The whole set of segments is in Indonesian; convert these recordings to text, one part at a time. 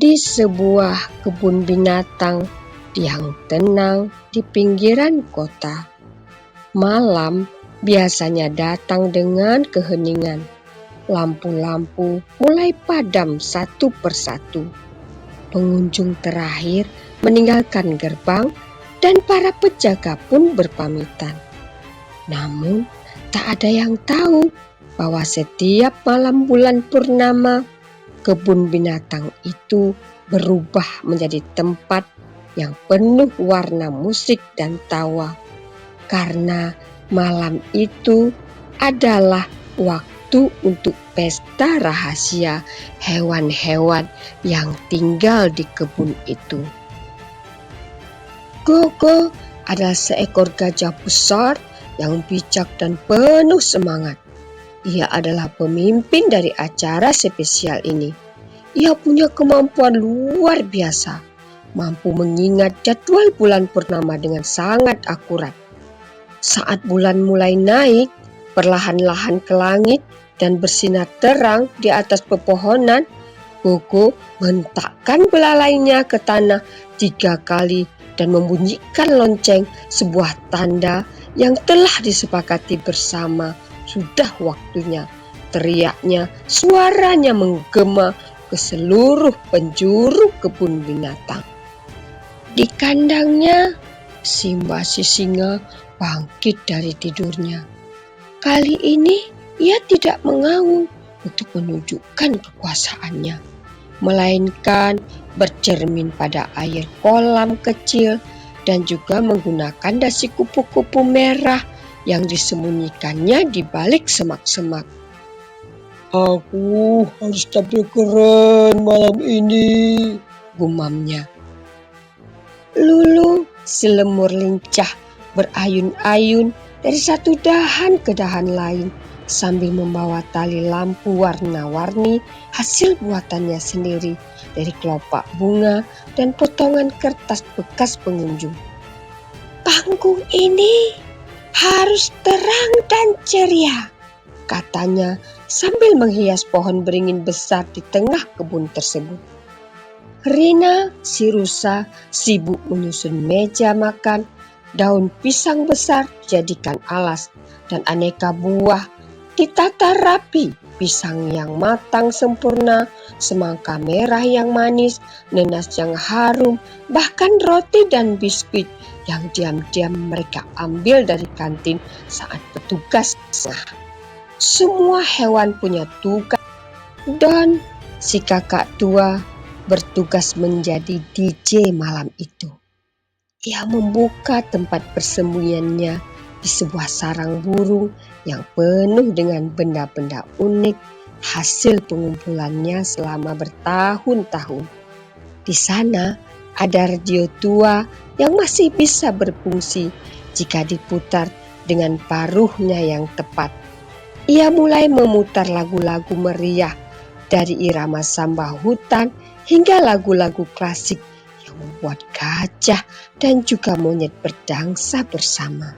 Di sebuah kebun binatang yang tenang di pinggiran kota, malam biasanya datang dengan keheningan. Lampu-lampu mulai padam satu persatu. Pengunjung terakhir meninggalkan gerbang dan para penjaga pun berpamitan. Namun, tak ada yang tahu bahwa setiap malam bulan purnama, kebun binatang itu berubah menjadi tempat yang penuh warna musik dan tawa. Karena malam itu adalah waktu untuk pesta rahasia hewan-hewan yang tinggal di kebun itu. Gogo adalah seekor gajah besar yang bijak dan penuh semangat. Ia adalah pemimpin dari acara spesial ini. Ia punya kemampuan luar biasa, mampu mengingat jadwal bulan purnama dengan sangat akurat. Saat bulan mulai naik, perlahan-lahan ke langit dan bersinar terang di atas pepohonan, Gogo menghentakkan belalainya ke tanah 3 kali dan membunyikan lonceng, sebuah tanda yang telah disepakati bersama. Sudah waktunya, teriaknya, suaranya menggema ke seluruh penjuru kebun binatang. Di kandangnya, Simba si singa bangkit dari tidurnya. Kali ini ia tidak mengaum untuk menunjukkan kekuasaannya, melainkan bercermin pada air kolam kecil dan juga menggunakan dasi kupu-kupu merah yang disembunyikannya di balik semak-semak. Aku harus tampil keren malam ini, gumamnya. Lulu si lemur lincah berayun-ayun dari satu dahan ke dahan lain sambil membawa tali lampu warna-warni hasil buatannya sendiri dari kelopak bunga dan potongan kertas bekas pengunjung. Panggung ini harus terang dan ceria, katanya sambil menghias pohon beringin besar di tengah kebun tersebut. Rina si rusa sibuk menyusun meja makan. Daun pisang besar dijadikan alas dan aneka buah ditata rapi. Pisang yang matang sempurna, semangka merah yang manis, nanas yang harum, bahkan roti dan biskuit yang diam-diam mereka ambil dari kantin saat petugas. Semua hewan punya tugas dan si kakak tua bertugas menjadi DJ malam itu. Ia membuka tempat persembunyiannya di sebuah sarang burung yang penuh dengan benda-benda unik hasil pengumpulannya selama bertahun-tahun. Di sana ada radio tua yang masih bisa berfungsi jika diputar dengan paruhnya yang tepat. Ia mulai memutar lagu-lagu meriah dari irama samba hutan hingga lagu-lagu klasik yang membuat gajah dan juga monyet berdansa bersama.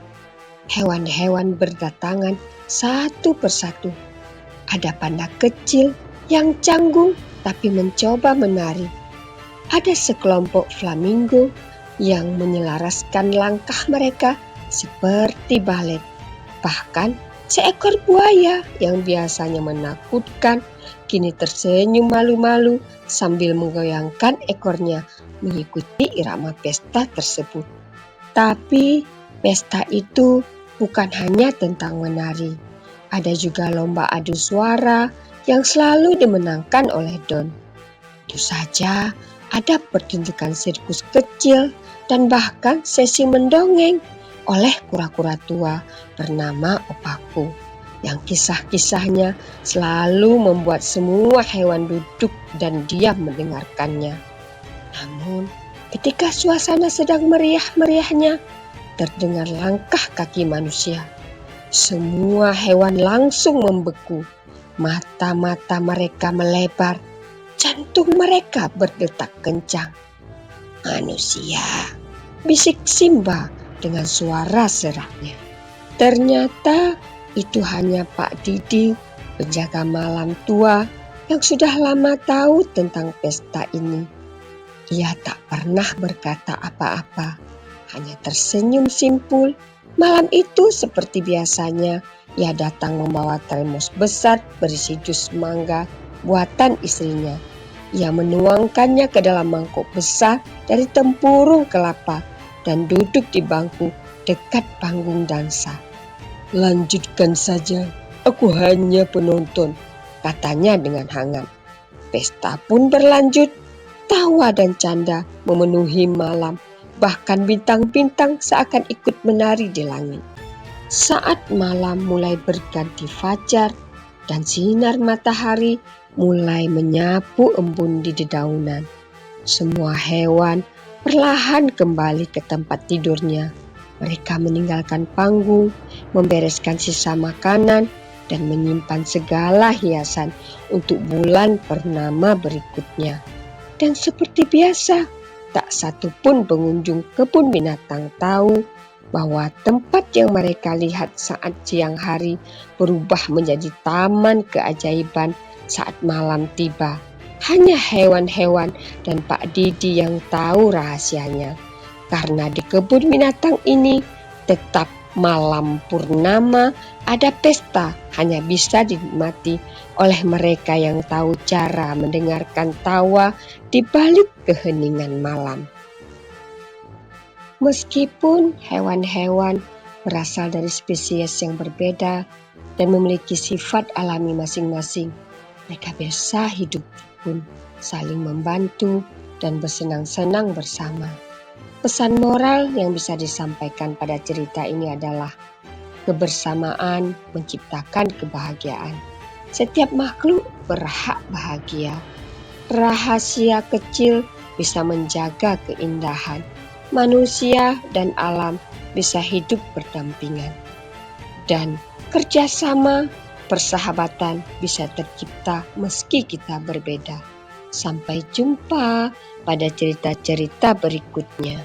Hewan-hewan berdatangan satu persatu. Ada panda kecil yang canggung tapi mencoba menari. Ada sekelompok flamingo yang menyelaraskan langkah mereka seperti balet. Bahkan seekor buaya yang biasanya menakutkan kini tersenyum malu-malu sambil menggoyangkan ekornya mengikuti irama pesta tersebut. Tapi pesta itu bukan hanya tentang menari. Ada juga lomba adu suara yang selalu dimenangkan oleh Don. Tentu saja ada pertunjukan sirkus kecil dan bahkan sesi mendongeng oleh kura-kura tua bernama Opaku, yang kisah-kisahnya selalu membuat semua hewan duduk dan diam mendengarkannya. Namun, ketika suasana sedang meriah-meriahnya, terdengar langkah kaki manusia. Semua hewan langsung membeku, mata-mata mereka melebar, jantung mereka berdetak kencang. Manusia, bisik Simba dengan suara seraknya. Ternyata itu hanya Pak Didi, penjaga malam tua yang sudah lama tahu tentang pesta ini. Ia tak pernah berkata apa-apa, hanya tersenyum simpul. Malam itu seperti biasanya, ia datang membawa termos besar berisi jus mangga buatan istrinya. Ia menuangkannya ke dalam mangkuk besar dari tempurung kelapa dan duduk di bangku dekat panggung dansa. Lanjutkan saja, aku hanya penonton, katanya dengan hangat. Pesta pun berlanjut, tawa dan canda memenuhi malam, bahkan bintang-bintang seakan ikut menari di langit. Saat malam mulai berganti fajar dan sinar matahari mulai menyapu embun di dedaunan, semua hewan perlahan kembali ke tempat tidurnya. Mereka meninggalkan panggung, membereskan sisa makanan, dan menyimpan segala hiasan untuk bulan purnama berikutnya. Dan seperti biasa, tak satu pun pengunjung kebun binatang tahu bahwa tempat yang mereka lihat saat siang hari berubah menjadi taman keajaiban saat malam tiba. Hanya hewan-hewan dan Pak Didi yang tahu rahasianya. Karena di kebun binatang ini tetap malam purnama ada pesta hanya bisa dinikmati oleh mereka yang tahu cara mendengarkan tawa di balik keheningan malam. Meskipun hewan-hewan berasal dari spesies yang berbeda dan memiliki sifat alami masing-masing, mereka biasa hidup pun saling membantu dan bersenang-senang bersama. Pesan moral yang bisa disampaikan pada cerita ini adalah kebersamaan menciptakan kebahagiaan. Setiap makhluk berhak bahagia. Rahasia kecil bisa menjaga keindahan. Manusia dan alam bisa hidup berdampingan. Dan kerjasama, persahabatan bisa tercipta meski kita berbeda. Sampai jumpa pada cerita-cerita berikutnya.